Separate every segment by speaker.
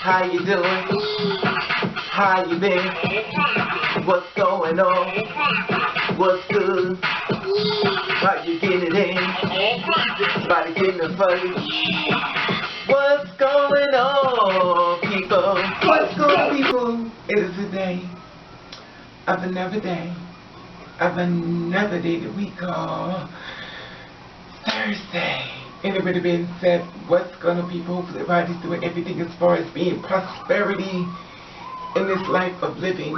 Speaker 1: How you doing? How you been? What's going on? What's good? How you getting it in? Body getting it funny. What's going on, people? What's going on, people? It is a day of another day that we call Thursday. And it would have been said, what's going on, people? Hopefully everybody's doing everything as far as being prosperity in this life of living.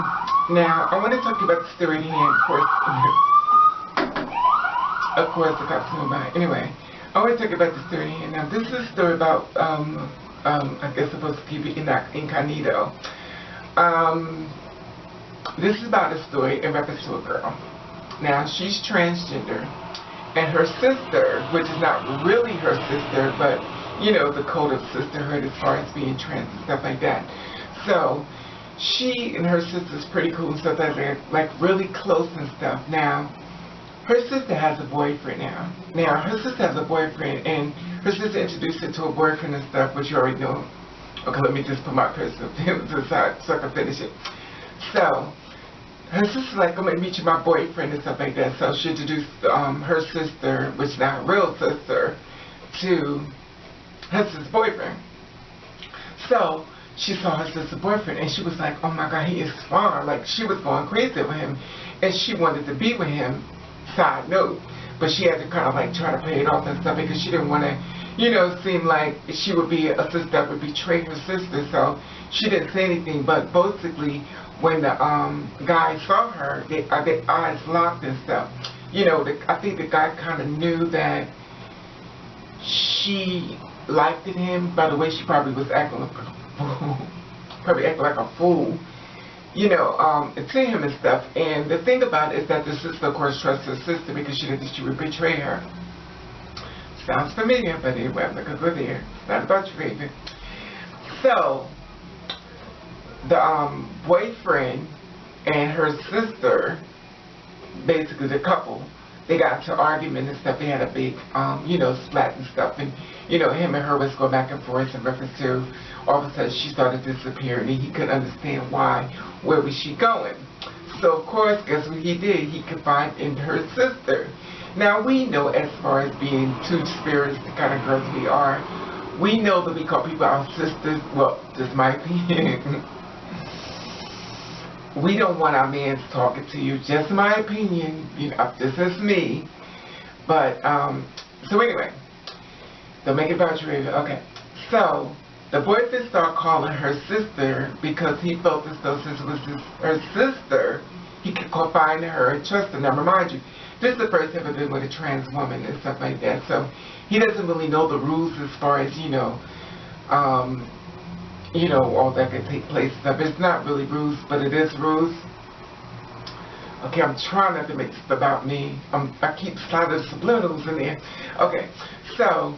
Speaker 1: Now, I want to talk about the story at hand, of course, the cops know about it. Anyway, I want to talk about the story at hand. Now, this is a story about, I guess I'm supposed to keep it incognito. This is about a story in reference to a girl. Now, she's transgender. And her sister, which is not really her sister, but, you know, the code of sisterhood as far as being trans and stuff like that. So, she and her sister's pretty cool and stuff like that, like really close and stuff. Now, her sister has a boyfriend now. Now, her sister has a boyfriend, and her sister introduced her to a boyfriend and stuff, which you already know. Okay, let me just put my person to the side so I can finish it. So, her sister's like, I'm going to meet you my boyfriend and stuff like that. So she introduced her sister, which is not her real sister, to her sister's boyfriend. So she saw her sister's boyfriend and she was like, oh my God, he is fine. Like, she was going crazy with him and she wanted to be with him, side note. But she had to kind of like try to play it off and stuff because she didn't want to, you know, seem like she would be a sister that would betray her sister. So she didn't say anything, but basically, when the guy saw her, their eyes locked and stuff. You know, I think the guy kind of knew that she liked him by the way she probably was acting like a fool. Probably acting like a fool, you know, to him and stuff. And the thing about it is that the sister, of course, trusts her sister because she didn't think she would betray her. Sounds familiar, but anyway, I'm not going to go there. It's not about you, baby. So, the boyfriend and her sister, basically the couple, they got into an argument and stuff. They had a big, you know, splat and stuff. And, you know, him and her was going back and forth in reference to, all of a sudden she started disappearing and he couldn't understand why. Where was she going? So, of course, guess what he did? He confided in her sister. Now, we know as far as being two spirits, the kind of girls we are, we know that we call people our sisters. Well, this might be we don't want our men talking to you, just my opinion, you know, this is me. But, so anyway, don't make it about you, okay. So, the boyfriend started calling her sister because he felt as though since it was her sister, he could confide in her and trust her. Now, remind you, this is the first time I've been with a trans woman and stuff like that, so he doesn't really know the rules as far as, you know, all that can take place stuff. It's not really rules, but it is rules. Okay, I'm trying not to make this about me. I keep sliding subliminals in there. Okay, so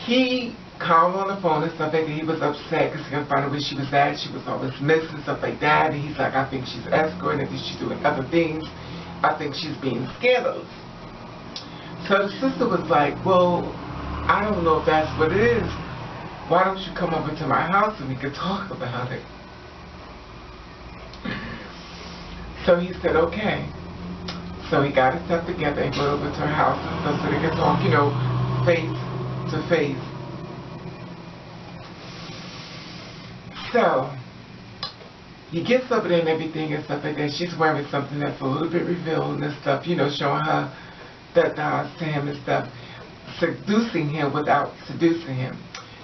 Speaker 1: he called on the phone and stuff like that. He was upset because he couldn't find out where she was at. She was always missing, stuff like that. And he's like, I think she's escorting. I think she's doing other things. I think she's being scandalous. So the sister was like, well, I don't know if that's what it is. Why don't you come over to my house and we could talk about it? So he said, okay. So he got his stuff together and went over to her house and stuff so they could talk, you know, face to face. So he gets over there and everything and stuff like that. She's wearing something that's a little bit revealing and stuff, you know, showing her that to him and stuff, seducing him without seducing him.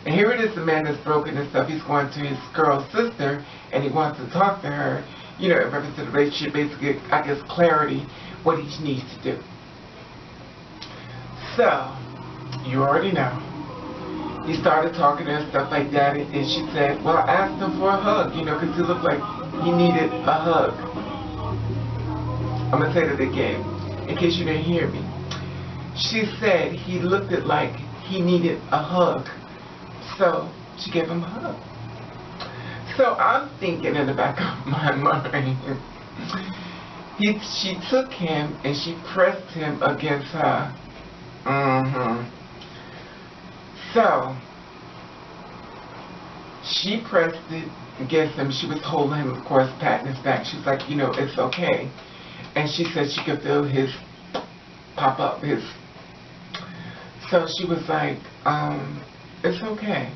Speaker 1: And here it is, the man that's broken and stuff. He's going to his girl's sister, and he wants to talk to her, you know, in reference to the relationship, basically, I guess, clarity, what he needs to do. So, you already know. He started talking to her and stuff like that, and she said, well, I asked him for a hug, you know, because he looked like he needed a hug. I'm going to say that again, in case you didn't hear me. She said he looked at like he needed a hug. So she gave him a hug. So I'm thinking in the back of my mind, she took him and she pressed him against her. So she pressed it against him. She was holding him, of course, patting his back. She was like, you know, it's okay. And she said she could feel his pop up, his. So she was like, it's okay.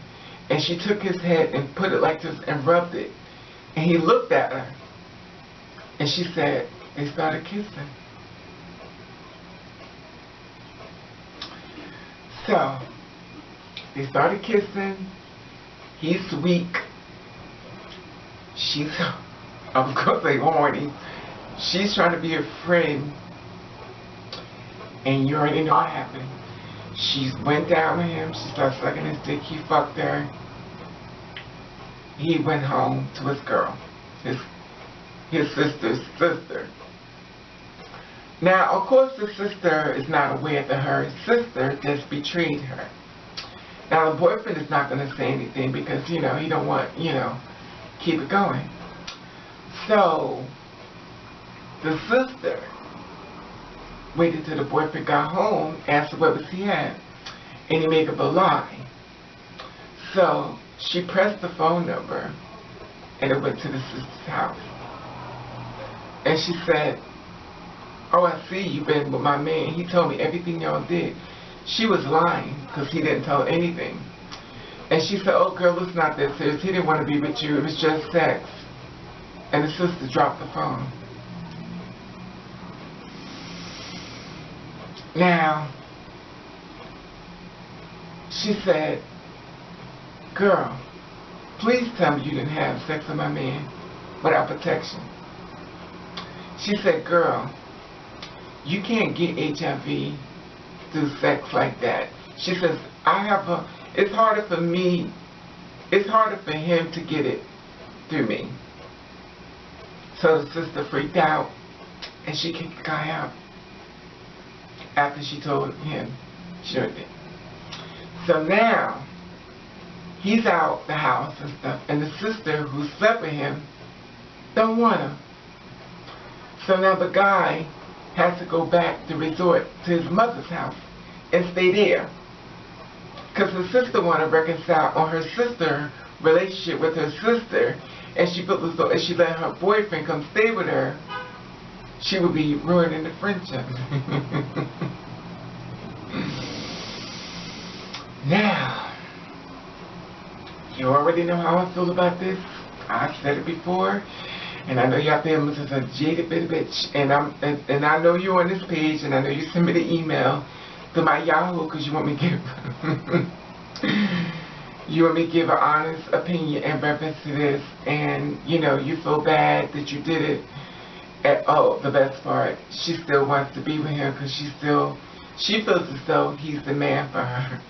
Speaker 1: And she took his head and put it like this and rubbed it. And he looked at her. And she said, they started kissing. So, they started kissing. He's weak. She's, I was going to say horny. She's trying to be a friend. And you already know what happened. She went down with him. She started sucking his dick. He fucked her. He went home to his girl. His sister's sister. Now, of course, the sister is not aware that her sister just betrayed her. Now, the boyfriend is not going to say anything because, you know, he don't want, you know, keep it going. So, the sister waited till the boyfriend got home, asked her what was he at, and he made up a lie. So, she pressed the phone number, and it went to the sister's house. And she said, oh, I see you've been with my man. He told me everything y'all did. She was lying because he didn't tell her anything. And she said, oh, girl, it's not that serious. He didn't want to be with you. It was just sex. And the sister dropped the phone. Now, she said, girl, please tell me you didn't have sex with my man without protection. She said, girl, you can't get HIV through sex like that. She says, it's harder for him to get it through me. So the sister freaked out and she kicked the guy out after she told him she did it. So now he's out the house and stuff, and the sister who slept with him don't want him. So now the guy has to go back to resort to his mother's house and stay there. Because the sister wanted to reconcile on her sister relationship with her sister, and she felt as though if she let her boyfriend come stay with her, she would be ruining the friendship. Now, you already know how I feel about this. I've said it before. And I know y'all think I'm just a jaded bitch, and I know you're on this page, and I know you sent me the email to my Yahoo because you want me to give an honest opinion in reference to this, and you know you feel bad that you did it. The best part, she still wants to be with him because she feels as though he's the man for her.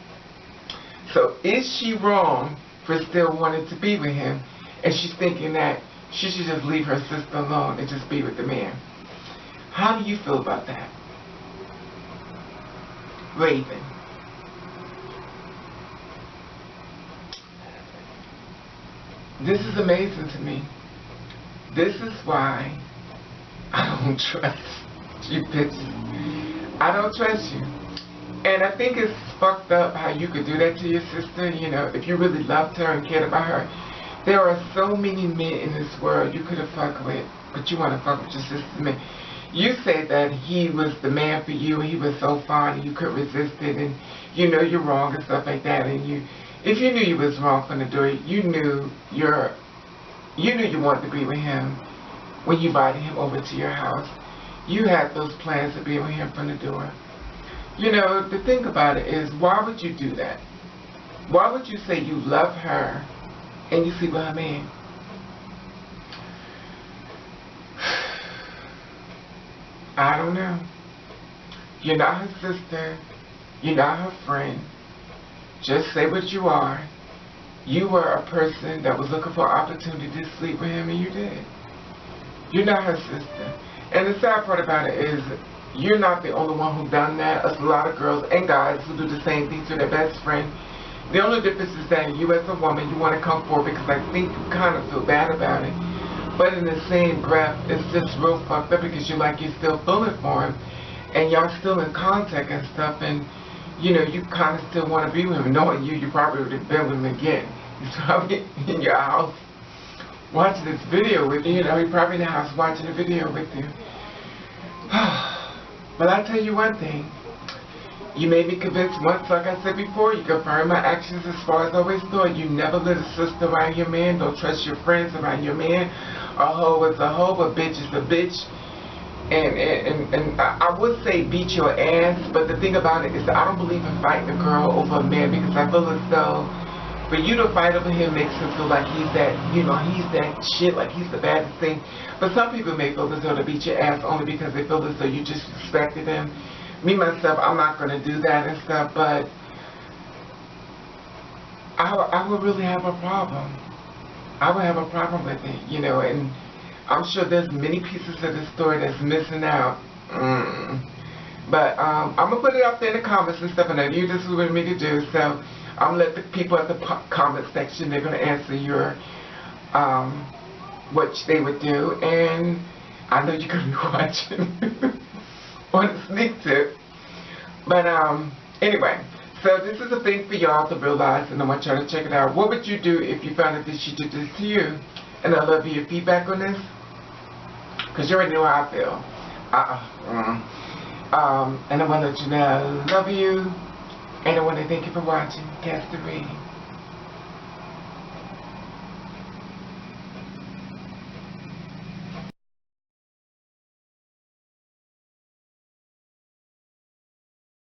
Speaker 1: So is she wrong for still wanting to be with him, and she's thinking that she should just leave her sister alone and just be with the man? How do you feel about that? Raven. This is amazing to me. This is why I don't trust you bitches. I don't trust you. And I think it's fucked up how you could do that to your sister, you know, if you really loved her and cared about her. There are so many men in this world you could have fucked with, but you want to fuck with your sister's man. You said that he was the man for you, and he was so fine, and you couldn't resist it, and you know you're wrong and stuff like that. And if you knew you was wrong from the door, you knew you wanted to be with him when you invited him over to your house. You had those plans to be with him from the door. You know, the thing about it is, why would you do that? Why would you say you love her and you sleep with her man? I don't know. You're not her sister. You're not her friend. Just say what you are. You were a person that was looking for an opportunity to sleep with him, and you did. You're not her sister. And the sad part about it is, you're not the only one who done that. There's a lot of girls and guys who do the same thing to their best friend. The only difference is that you as a woman, you want to come forward because I think you kind of feel bad about it. But in the same breath, it's just real fucked up because you're still feeling for him, and y'all still in contact and stuff, and you know, you kind of still want to be with him. Knowing you probably would have been with him again. He's probably in your house watching this video with you. You know, he's probably in the house watching the video with you. But I'll tell you one thing. You made me convinced once, like I said before, you confirm my actions as far as I always thought. You never let a sister around your man. Don't trust your friends around your man. A hoe is a hoe, a bitch is a bitch. And I would say beat your ass, but the thing about it is that I don't believe in fighting a girl over a man, because I feel as though for you to fight over him makes him feel like he's that, you know, he's that shit, like he's the baddest thing. But some people may feel as though to beat your ass only because they feel as though you just respected him. Me, myself, I'm not going to do that and stuff, but I would really have a problem. I would have a problem with it, you know, and I'm sure there's many pieces of the story that's missing out. But I'm going to put it up there in the comments and stuff, and I knew this was what me to do, so I'm going to let the people at the comment section, they're going to answer your, what they would do, and I know you're going to be watching on a sneak tip. But anyway, so this is a thing for y'all to realize, and I want y'all to check it out. What would you do if you found out that she did this to you? And I'd love your feedback on this, because you already know how I feel. And I want to let you know I love you, and I want to thank you for watching Cast the Reading.